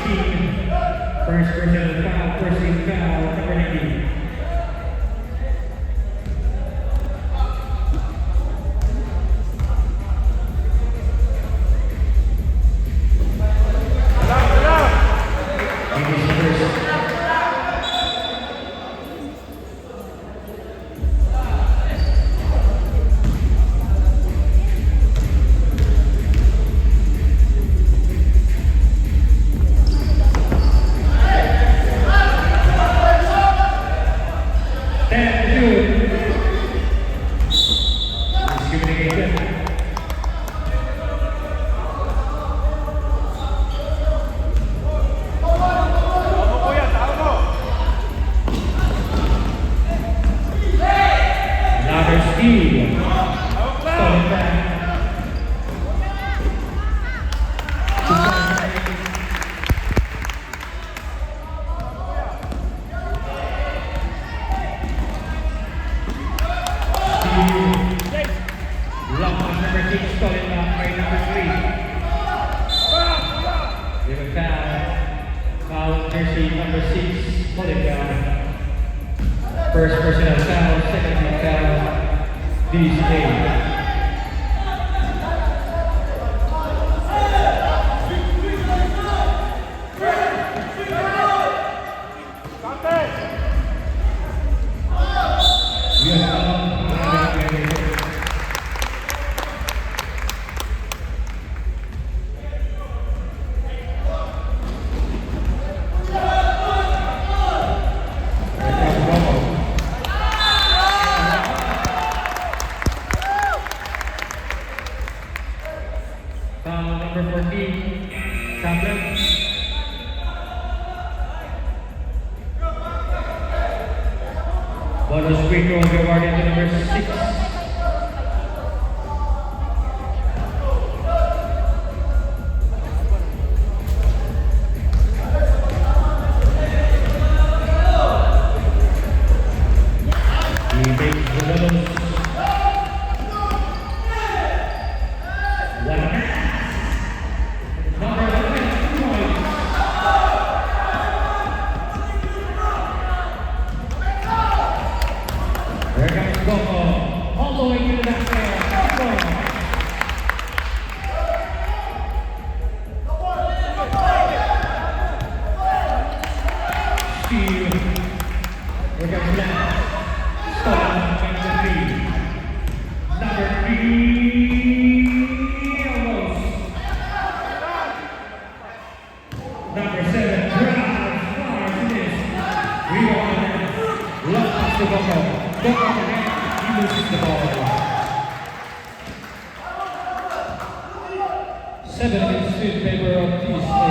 16. First personal foul, first team foul, number 19. First personal foul, second team foul, DJ. Number 14, Kaplan. Bonus free throw awarded to number 6. He makes the bonus. All the way to the back there. Steal. Here comes Lance. Stolen by number 3. Number 3. Almost. Number 7. Drives. Fires. Finish. Rebound. Long pass to Boko. Boko to net. He loses the ball. 7 minutes in favor of TSA.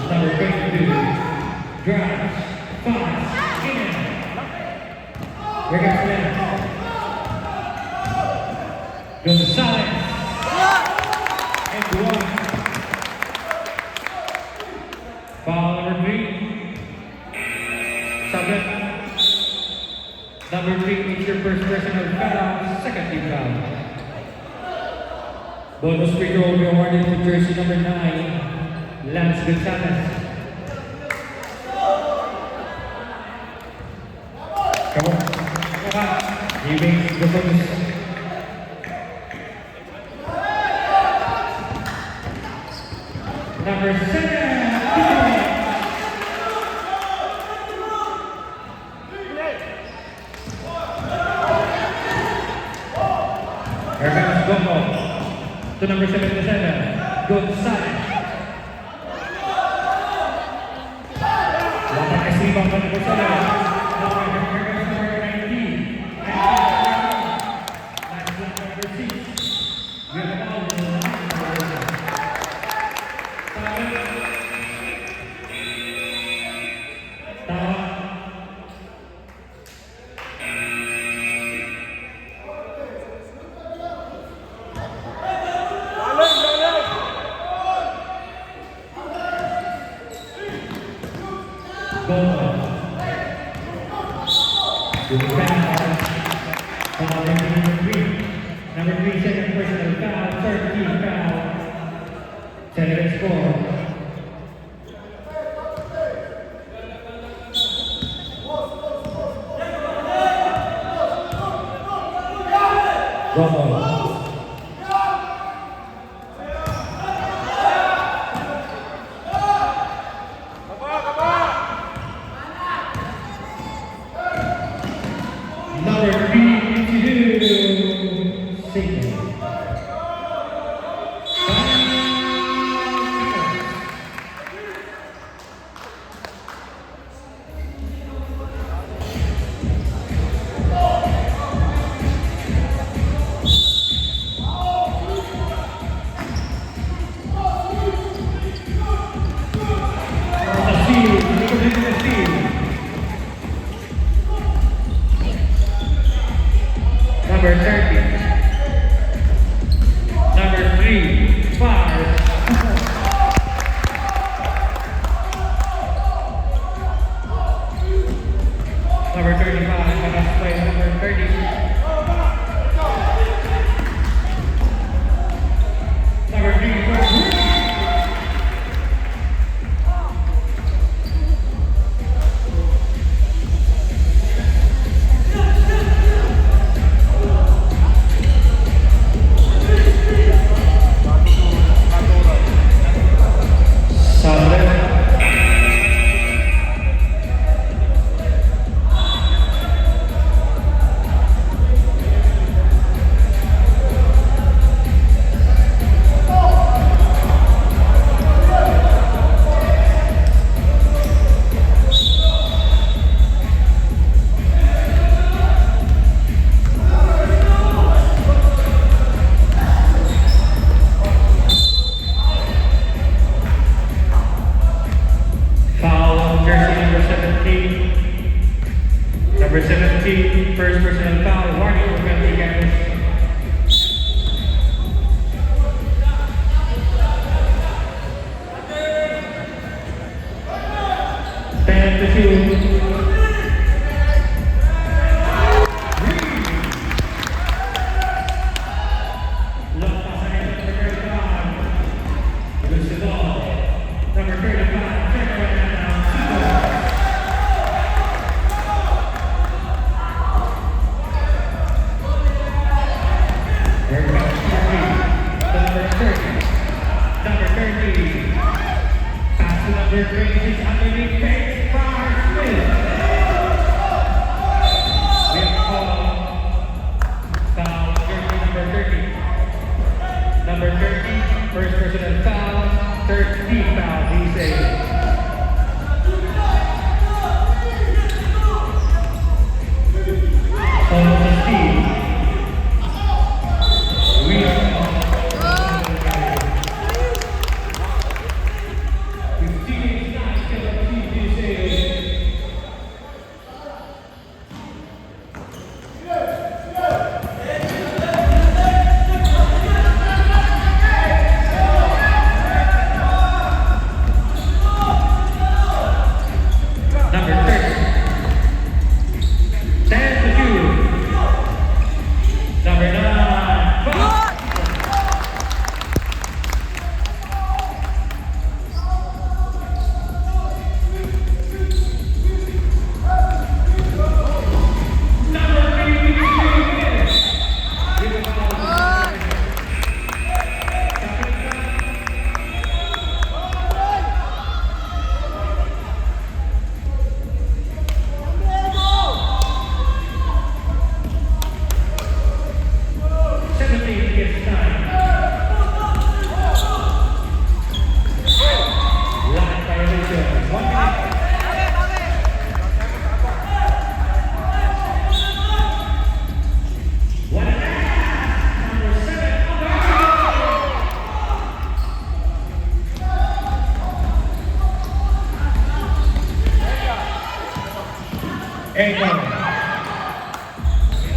Number 22. Drives. Fires. In. Here comes Lance. Goes to side. And one. Foul number 3. Subject. Number 3 is your first personal foul, second team foul. Bonus free throw will be awarded to jersey number 9, Lance Gonzalez. Come on. He makes the bonus. Number 7. Here comes Boko to number 77, Gonzalez. Lapan ka rebound by number 7. Here comes number 19. That's number 6. We have all the Number 3, second personal foul, third team foul. 10 score. Rumble. Number 352, single. Number 30. Number 3, 5. Number 35, last play, number 30. Number 3, 4. Number 17, first personal foul, warning for penalty count. Stand to 2. Number 35, check right now. Number 30. Pass to number 26 underneath Pace Far Smith. We have called foul jersey number 30. Number 30, first personal foul, 13 foul, he says.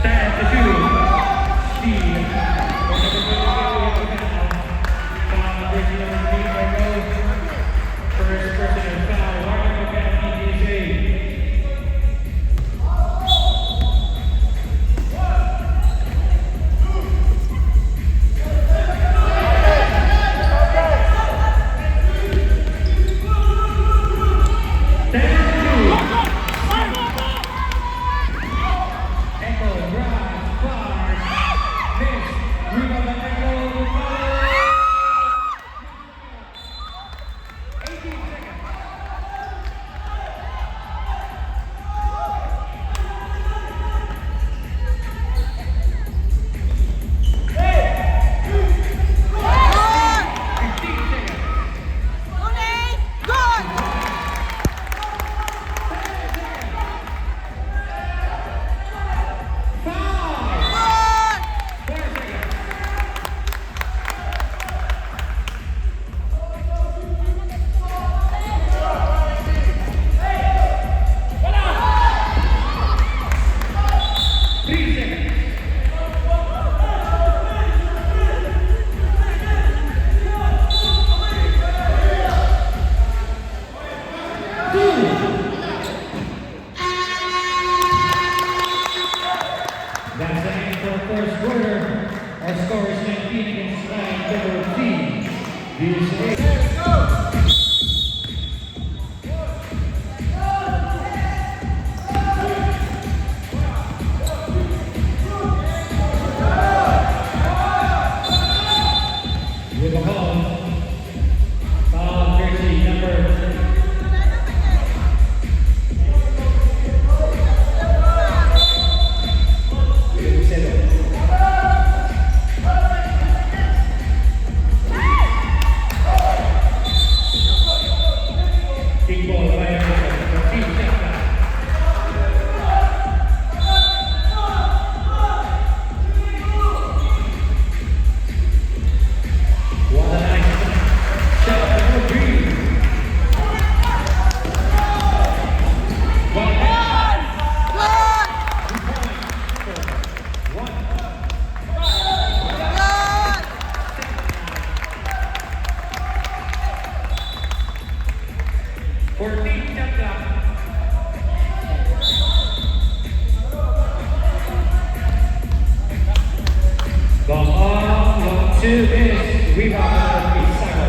Stand to 2. Steve. First personal foul, warning for penalty, DJ. With a call, foul jersey number 7. Big ball by the team captain. What a nice shot number 3. One point. 14 shot clock. Gone on, 1-2 is rebound number 3, Sago.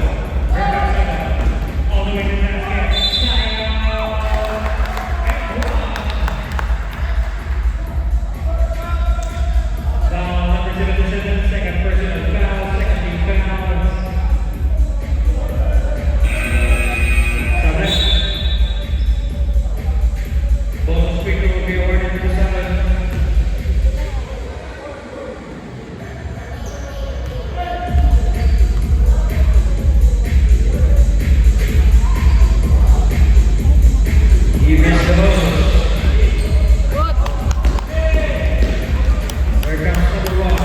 All the way to the basket. Sago. Foul number 77, second personal foul, second team foul. Bonus free throw will be awarded to 7. He missed the bonus. There comes number 1.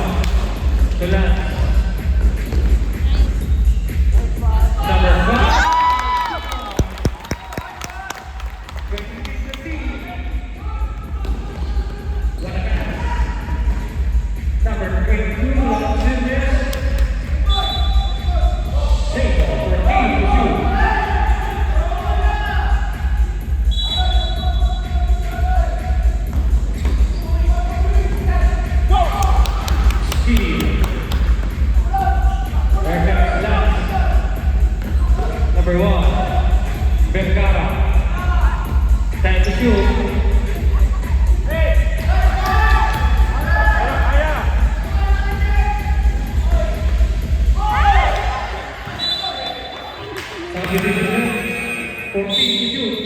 Tulan. Number 5. 15. What a pass. Number 22, lost in this. Take for 8-2. Steve. There comes last. Number 1, Vergara. Time to shoot. Subdivision 14 to shoot.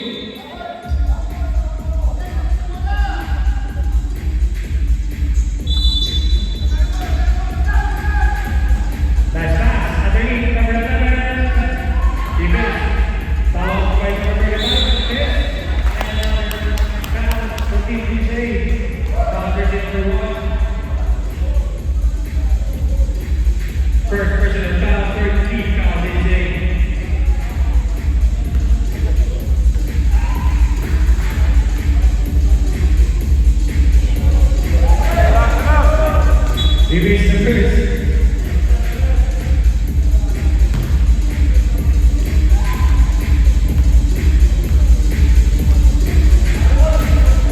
Nice pass. Underneath number 11. Defense. Followed by number 11. And foul 14 DJ. Foul jersey number 1. First personal foul, third team foul DJ. He reached the first.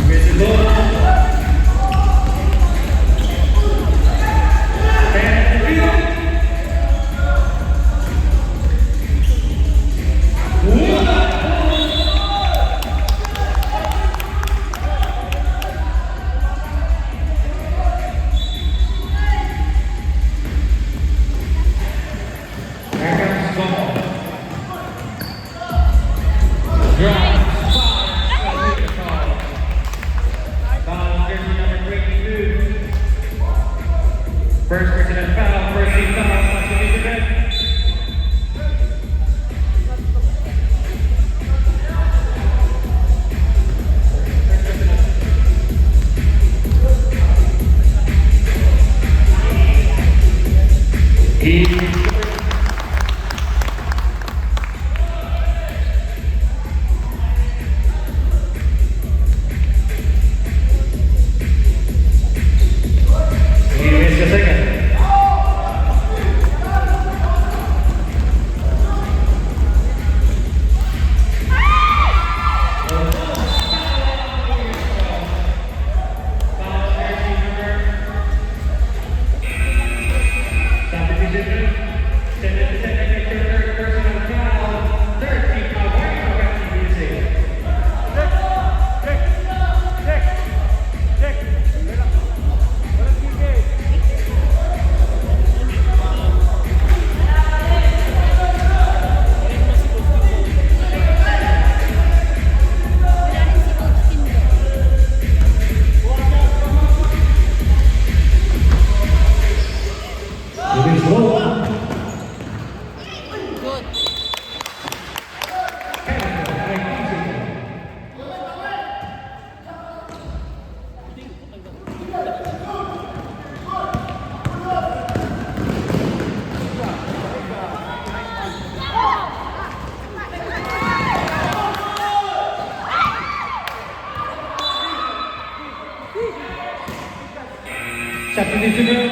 Missed the ball. And the field. First personal foul, first team foul, subdivision red. He Substitution.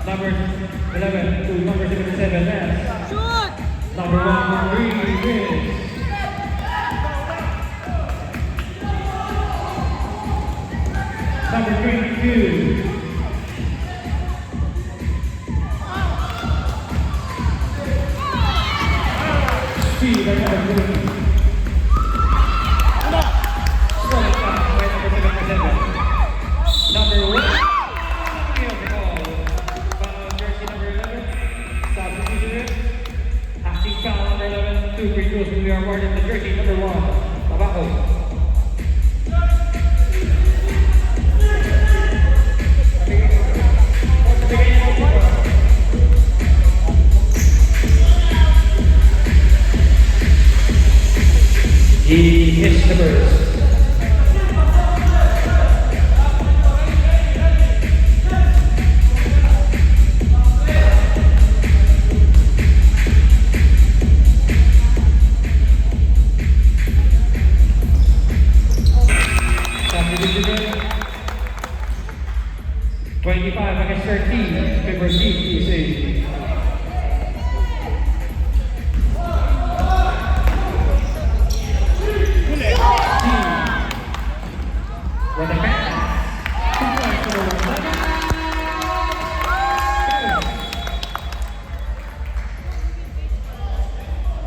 Number 11 to number 77, Lance. Number 1 for 3, Vince. Number 22. Steve, number 3. Number 1. Jersey number 11. Substitution. Acting foul number 11. 2 free throws. We are awarded the jersey number 1. Tabaco. He hits the burst. Substitution. 25 against 13. Favor D, PSA. With a pass.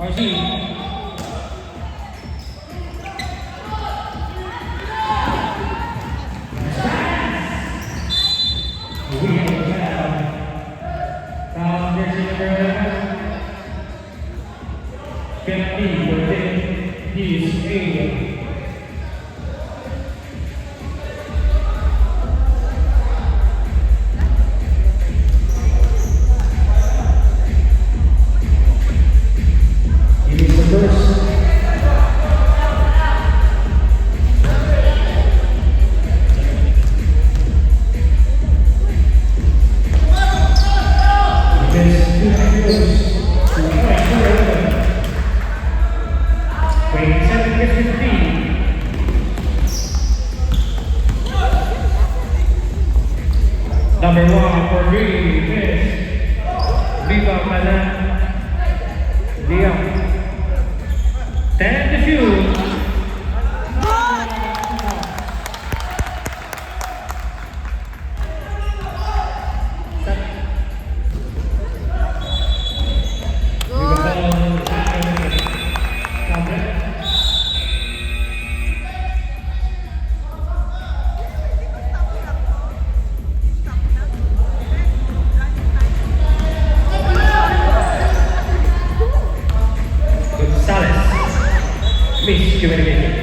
RC. We have a foul. Foul jersey number 11. 15 within his area. Number 1 for 3, Miss Viva Malan Liam. 10 to shoot. Miss communication.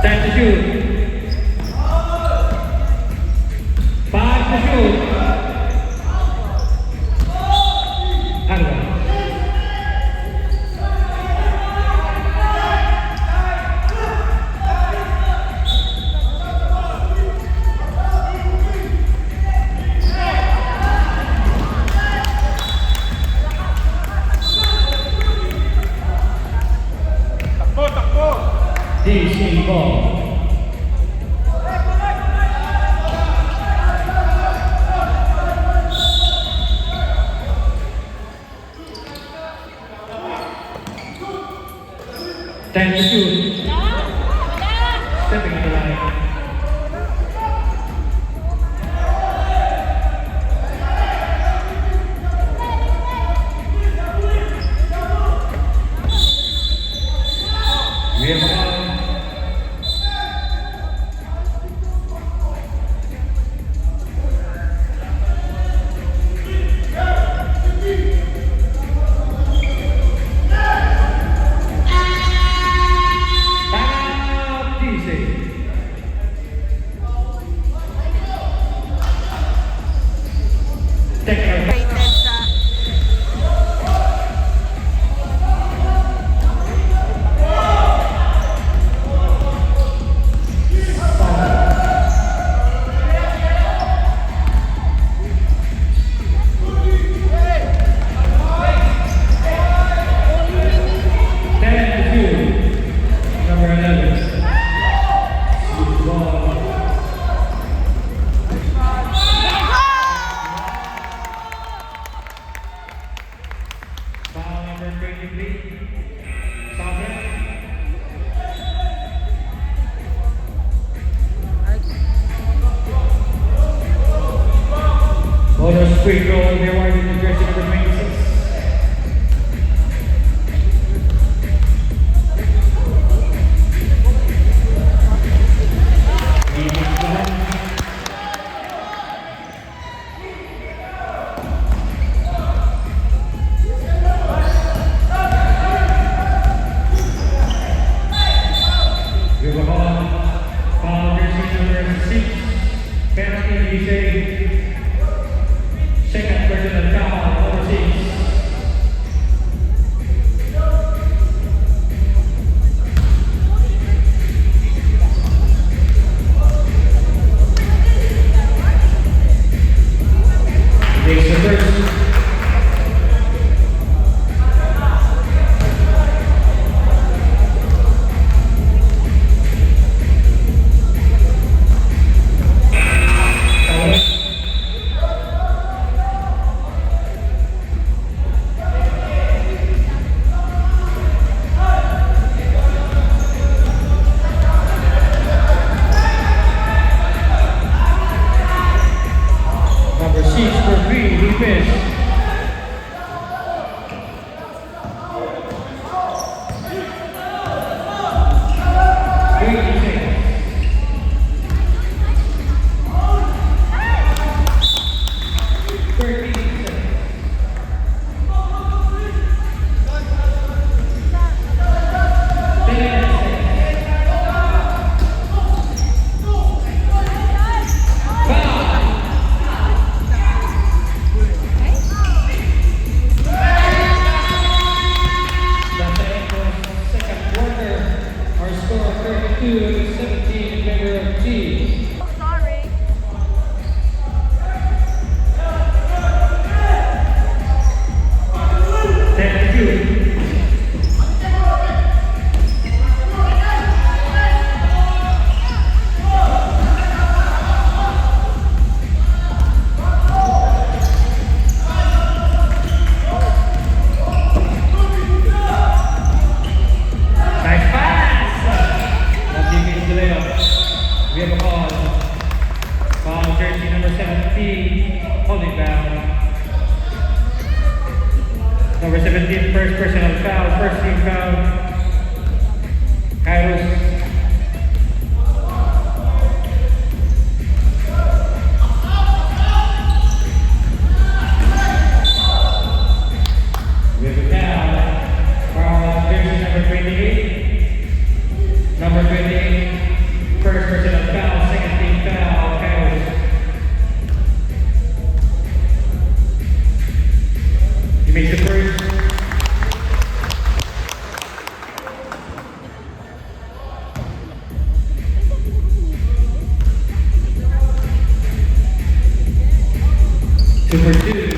Time to shoot. 5 to shoot. Ano ba? DC ball. Time to shoot. Stepping in the line. We have Rated sa bonus free throw will be awarded to jersey number 26. We will call foul jersey number 6, penalty DJ. Second personal foul, overseas. Takes the first. Number 6 for 3, he missed. Score 32-17 in favor of G. sorry. Thank you. We have a call. Foul jersey number 17, holding foul. Number 17, first personal foul, first team foul. Kairos. We have a foul. Foul jersey number 28. Number 28. First personal foul, second team foul, Kairos. He makes the first. Super 2.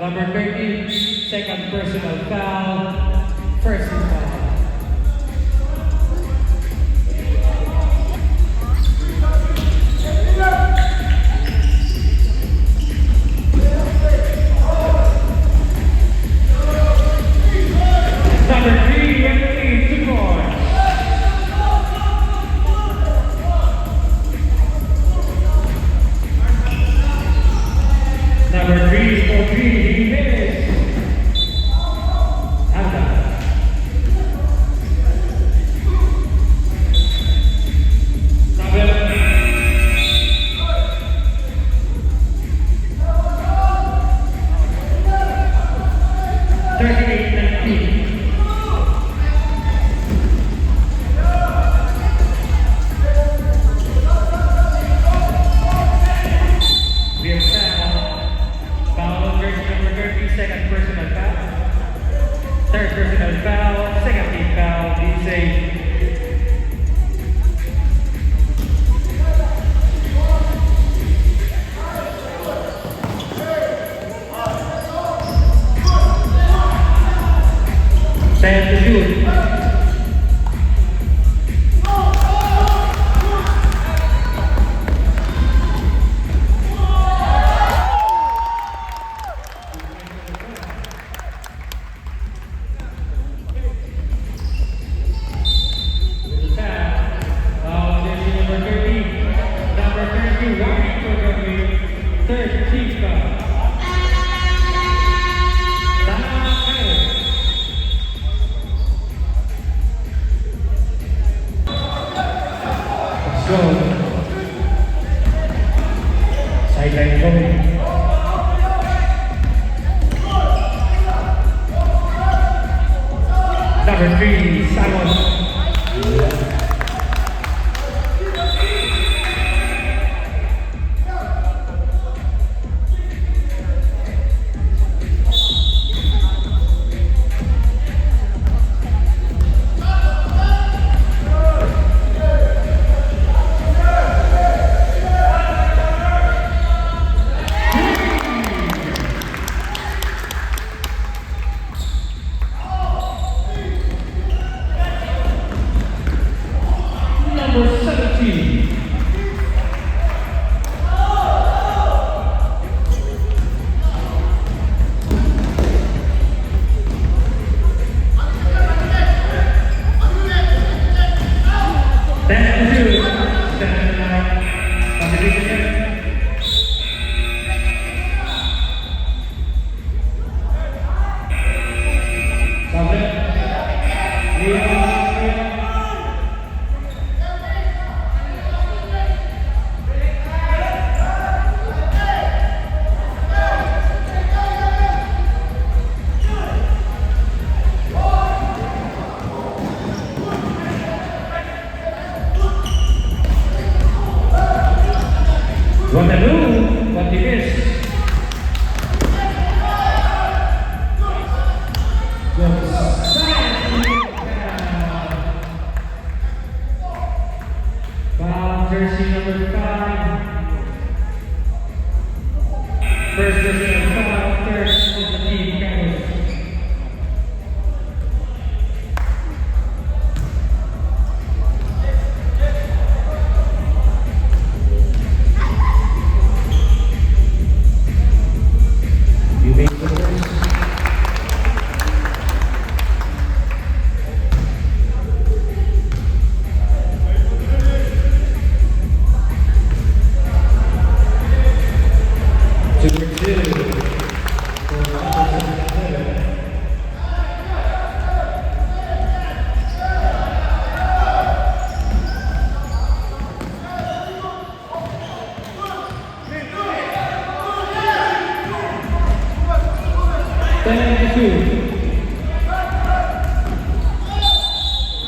Number 30, second personal foul, first team foul. Number 3, Emily, 2 points. Number 3, Audrey Jimenez. Anda. Number 38-19. We have foul on jersey number 30, second personal foul. Third personal foul, second team foul, DJ. Time to shoot. Third team foul. Let's go. Sideline going. Number 3, Simon. Number 17. That's the two. Stand line. Competition. What to do? What to miss? Foul jersey number 5. First personal foul, third of the team Cowboys. You make the first.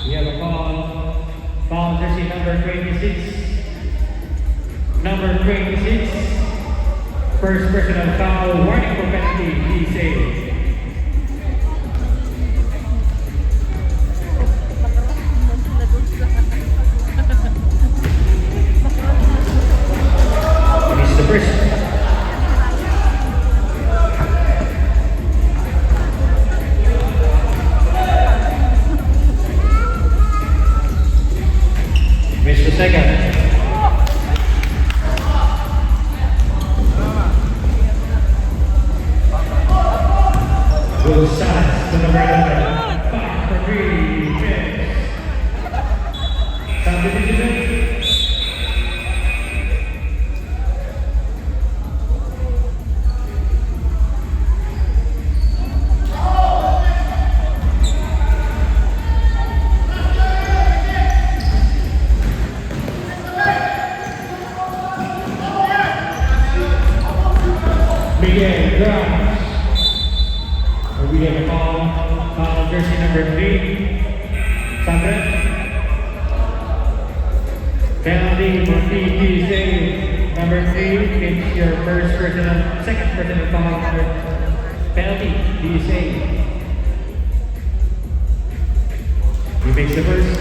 We have a foul jersey number 26. Number 26. First personal foul, warning for penalty, DJ. Finish the first. Rosales to number 11. 5 for 3 pins. Subdivision. Miguel Grams. We have a call jersey number 3. Sandra. Penalty for PPC number 3. It's your second personal foul. Penalty, PPC. You make the first.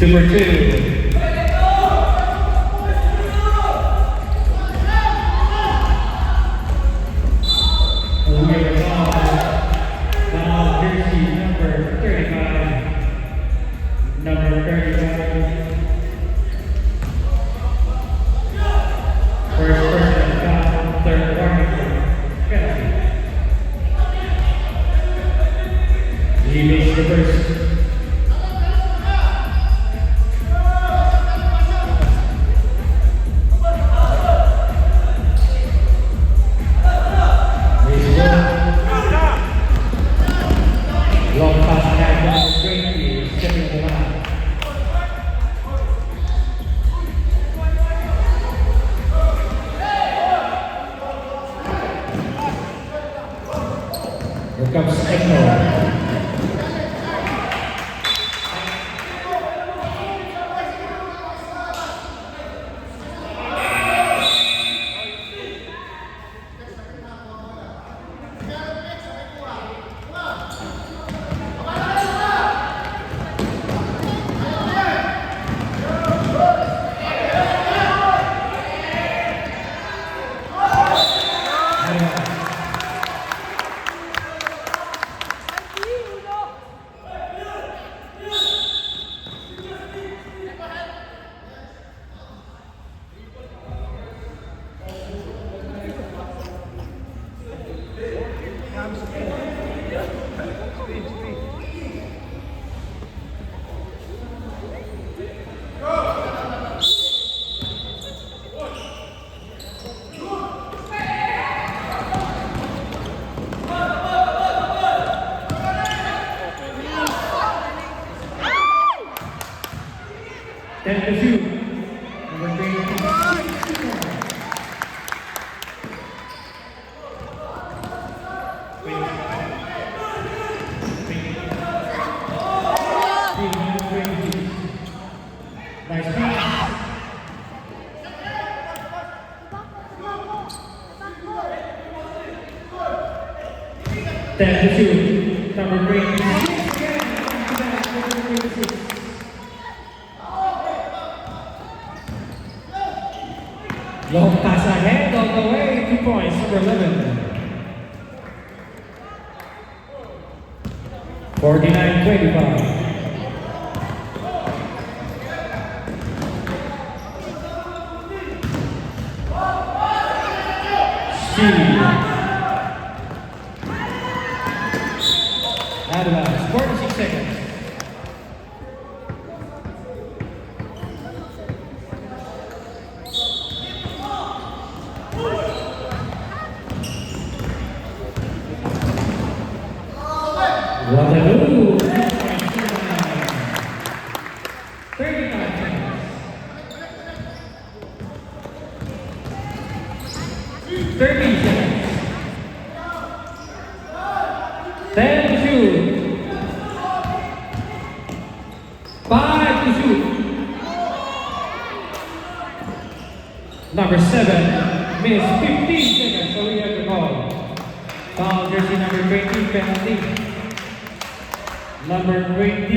Number 2. Jersey number 35. Number 35. First person foul, third warning. Penalty. He makes the first. Long pass back number 20, stepping the line. Here comes Echo. Then the shoot, number 20. Nice pass. Then the shoot, number 20. Long pass ahead all the way, 2 points, number 11. 49-25. Steve. Advance, 46 seconds. Waterloo, 35 seconds. 30 seconds. 10 to shoot. 5 to shoot. Number 7 missed 15 seconds, so we have the call. Foul jersey number 20, penalty. Number 20.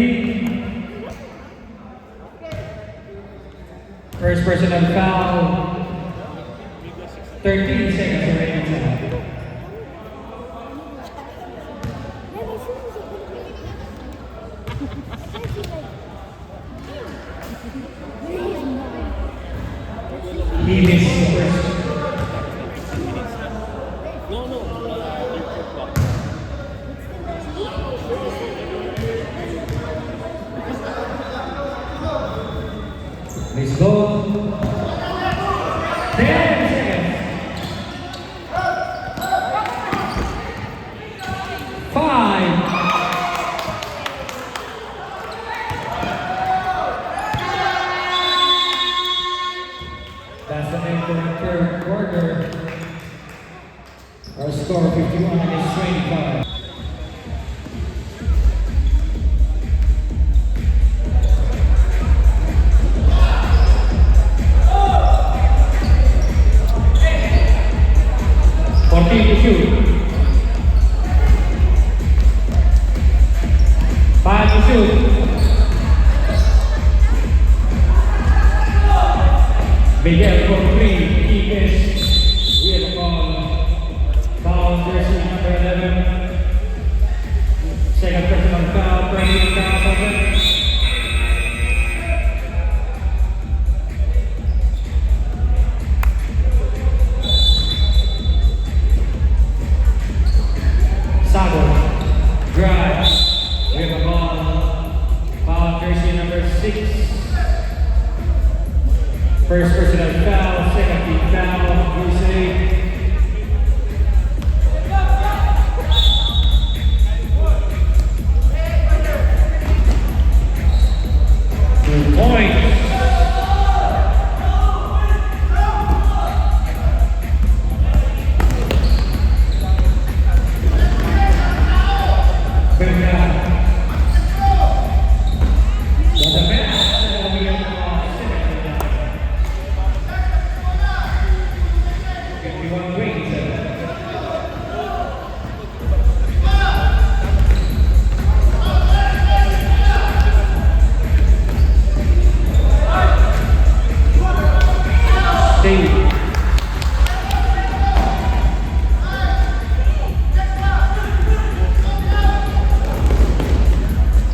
First personal foul. 13 seconds remaining. Let's go. 10 seconds. 5. That's the end of the third quarter. Our score 51 against 25. To shoot. 5 to shoot. Miguel for 3. He is with ball. Foul jersey number 11. Second personal foul. Personal foul. Drive with a ball. Foul jersey number 6. First personal foul, second team foul, USA. Points.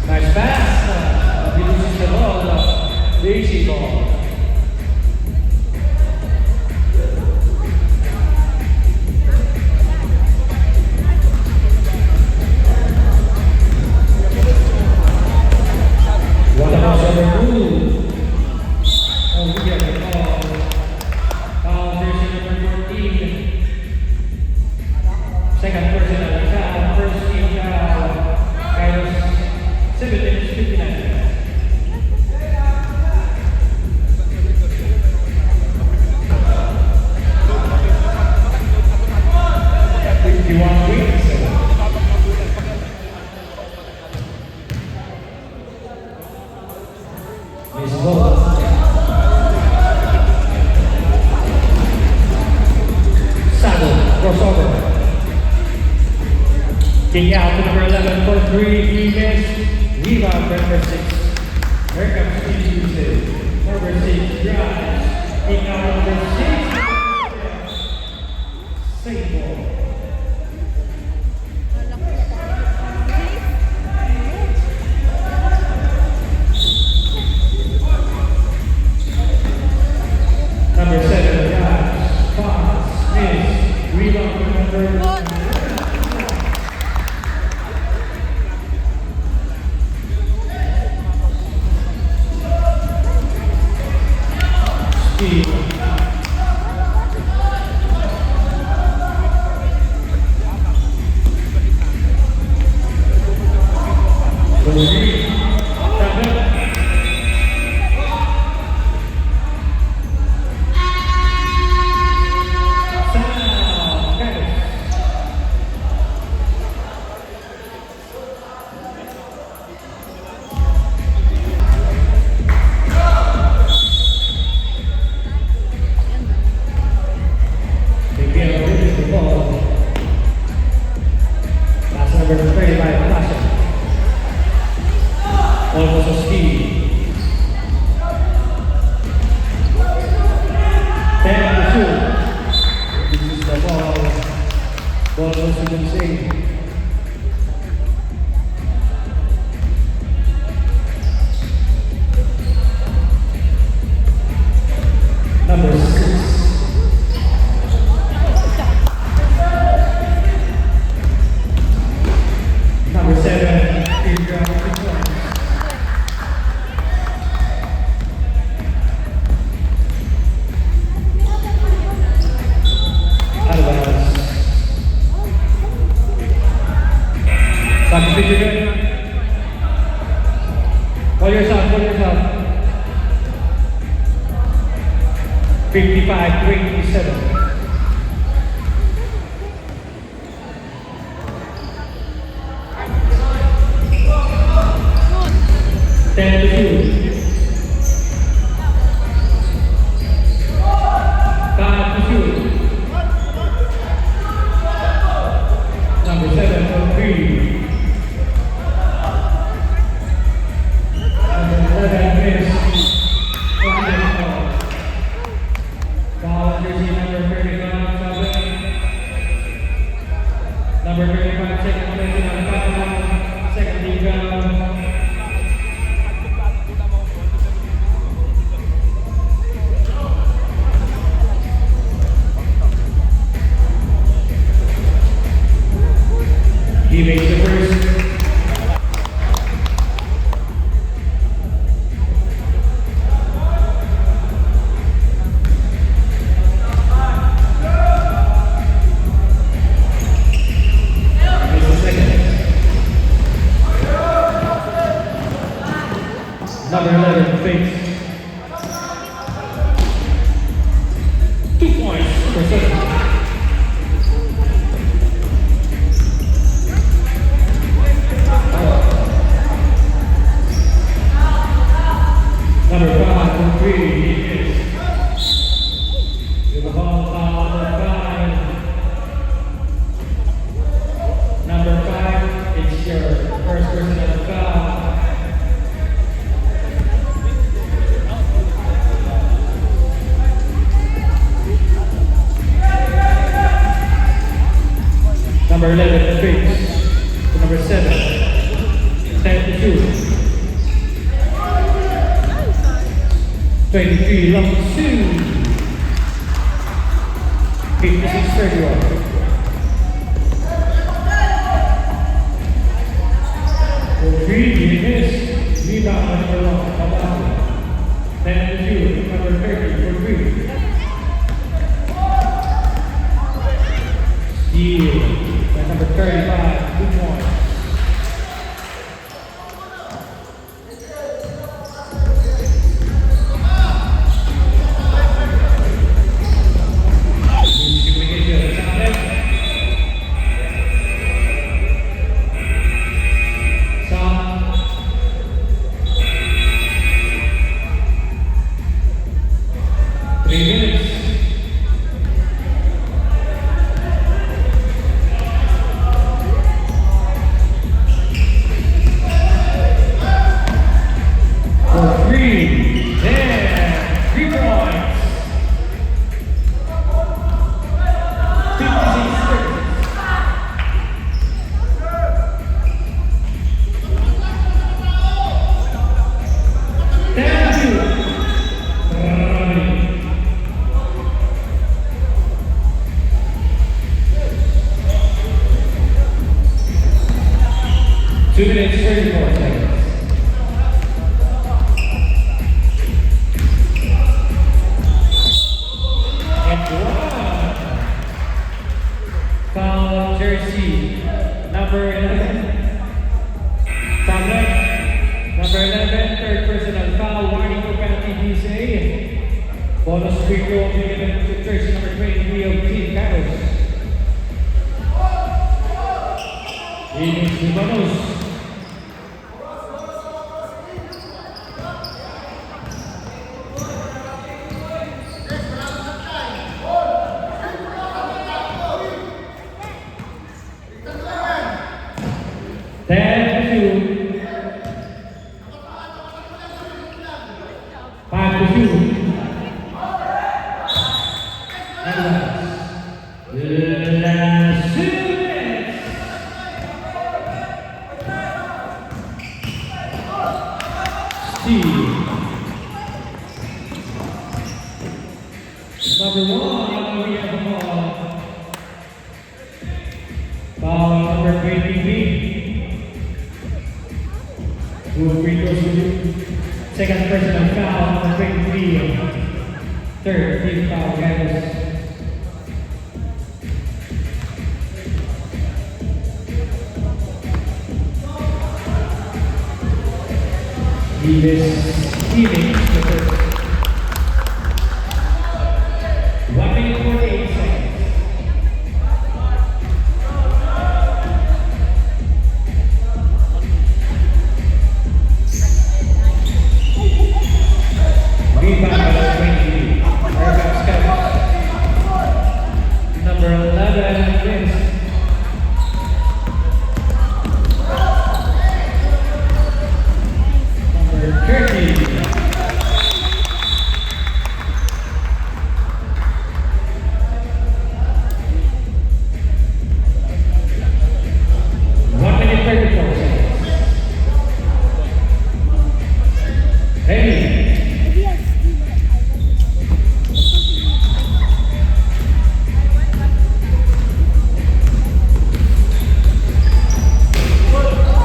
Nice pass. He loses the ball. Easy ball. What about number 2? Oh, we get the ball. Foul jersey number 14. Second personal foul. First team foul. Carlos 59. Crossover. Kick out to number 11 for 3. He missed. Rebound number 6. Here comes Steve Houston. Number 6 drives. Kick out number 6. Save ball. Number 7 drives. Pass. Miss. Rebound number 9. Number 35, Pasha. Almost a steal. 10 to shoot. This is the ball. Ball goes to the save. Number 6. Did you good? Call yourself, call yourself. 55-27. 10-2. 5-2. Number 7 for 3. Number 11 is foul jersey number 35, number 35, second place on foul, second team foul. He makes the first. Makes the second. Number 11 fakes. 2 points for 7. Number 5 for 3, he is. With the ball foul, number 5, it's your first personal foul. Number 11 fakes to number 7, 10-2. 23 long 2. 56-31. For 3, he missed. Rebound number 1, Abate. 10-2, number 30 for 3. Steal by number 35, 2 points. Two minutes, 34 seconds. And 1. Foul jersey, number 11. Foul left, number 11, third personal foul, warning for penalty DSA. Bonus free throw given to jersey number 23 of Team Carlos. Inus Libanos. Number 1, we have the ball. Foul number 23. Two free throws for you. Second personal foul, number 23. Third team foul, guys. Stevens, the first. 1 minute 48 seconds. Rebound by 20. Airback Scouts. Number 11 wins. Number 30. One minute 34 seconds. Ready.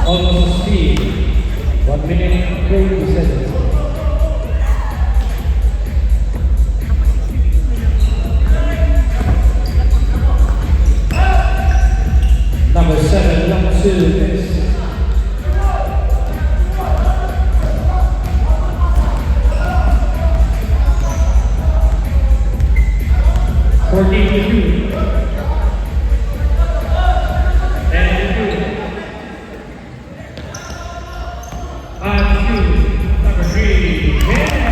Almost speed. 1 minute 30 seconds. Number 7, 1, 2, miss. Fourteen to 2. And 2. 5 to 2. Number 3. Yeah.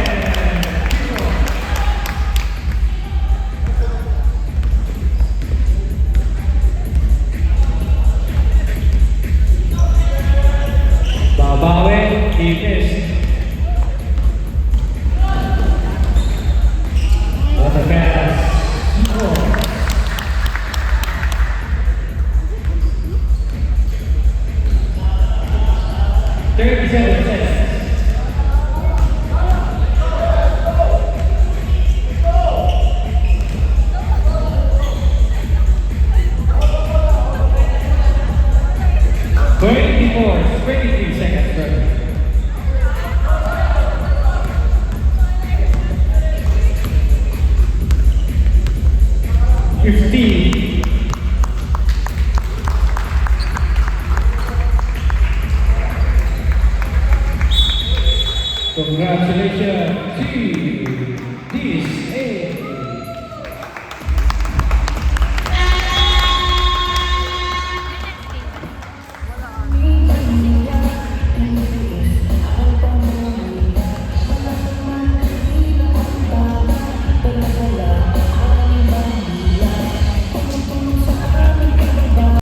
Babawi, he missed. What a pass. 37 seconds. Twenty-four, 23 seconds, brother. Fifteen. Congratulations to this